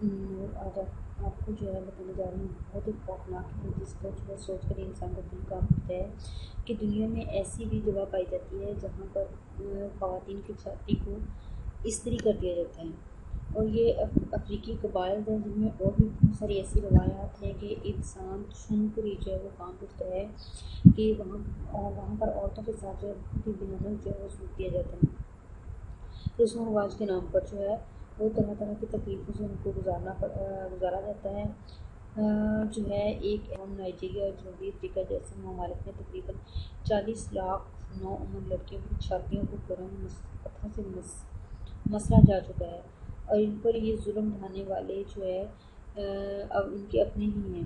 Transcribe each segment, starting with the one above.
اور آج آپ کو جو ہے بتانے جا رہی ہوں بہت ایک خوفناک ہے جس کا جو ہے سوچ کر انسان کا دل کانپ اٹھتا ہے کہ دنیا میں ایسی بھی جگہ پائی جاتی ہے جہاں پر خواتین کی چھاتی کو استری کر دیا جاتا ہے۔ اور یہ افریقی قبائل ہیں جن میں اور بھی بہت ساری ایسی روایات ہیں کہ انسان سن کر ہی جو ہے وہ کانپ اٹھتا ہے کہ وہاں پر عورتوں کے ساتھ جو ہے بہت ہی بھیانک جو ہے وہ سلوک کیا جاتا ہے۔ رسم و رواج کے نام پر جو ہے وہ طرح طرح کی تکلیفوں سے ان کو گزارا جاتا ہے۔ جو ہے ایک اہم نائجیریا اور جنوبی افریقہ جیسے ممالک میں تقریباً 40 لاکھ نوعمر لڑکیوں کی چھاتیوں کو گرم پتھروں سے مسلا جا چکا ہے، اور ان پر یہ ظلم ڈھانے والے جو ہے اب ان کے اپنے ہی ہیں۔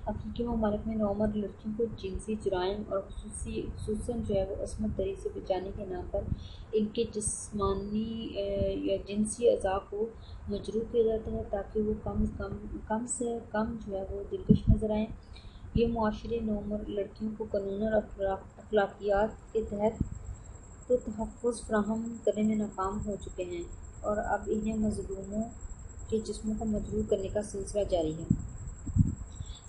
افریقی ممالک میں نوعمر لڑکیوں کو جنسی جرائم اور خصوصاً جو ہے وہ عصمت دری سے بچانے کے نام پر ان کے جسمانی یا جنسی اعضاء کو مجروح کیا جاتا ہے تاکہ وہ کم سے کم جو ہے وہ دلکش نظر آئیں۔ یہ معاشرے نوعمر لڑکیوں کو قانون اور اخلاقیات کے تحت تو تحفظ فراہم کرنے میں ناکام ہو چکے ہیں، اور اب انہیں مظلوموں کے جسموں کو مجروح کرنے کا سلسلہ جاری ہے۔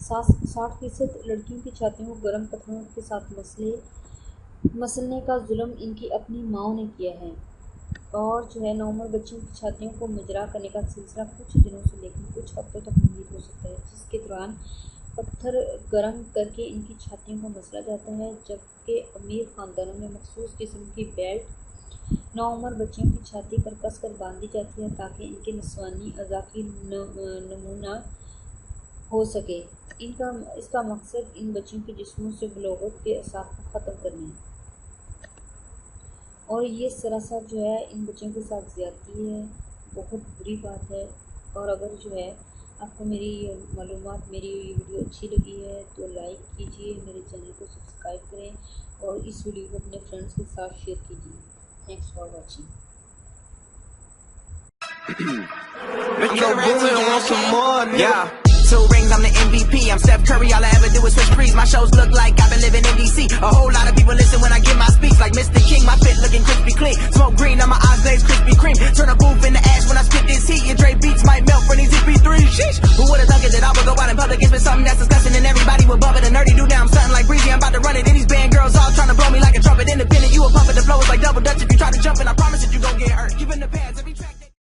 60% لڑکیوں کی چھاتیوں کو گرم پتھروں کے ساتھ مسلنے کا ظلم ان کی اپنی ماؤں نے کیا ہے، اور جو ہے نوعمر بچیوں کی چھاتیوں کو مجراح کرنے کا سلسلہ کچھ دنوں سے لیکن کچھ ہفتوں تک محیط ہو سکتا ہے، جس کے دوران پتھر گرم کر کے ان کی چھاتیوں کو مسلا جاتا ہے، جبکہ امیر خاندانوں میں مخصوص قسم کی بیلٹ نوعمر بچیوں کی چھاتی پر کس کر باندھی جاتی ہے تاکہ ان کے نسوانی اعضاء کی نمونہ ہو سکے۔ اس کا مقصد ان بچیوں کے جسموں سے بلوغت کے آثار کو ختم کرنا ہے، اور یہ سراسر جو ہے ان بچیوں کے ساتھ زیادتی ہے، بہت بری بات ہے۔ اور اگر جو ہے آپ کو میری معلومات، میری ویڈیو اچھی لگی ہے تو لائک کیجیے، میرے چینل کو سبسکرائب کریں، اور اس ویڈیو کو اپنے فرینڈس کے ساتھ شیئر کیجیے۔ Thanks for watching. Metro Boomin want some more, nigga. Yeah. 2 rings, I'm the MVP. I'm Steph Curry, all I ever do is switch threes. My shows look like I've been living in DC. A whole lot of people listen when I give my speech. Like Mr. King, my fit looking crispy clean. Smoke green, on my eyes glaze Krispy Kreme. Turn a booth into ash.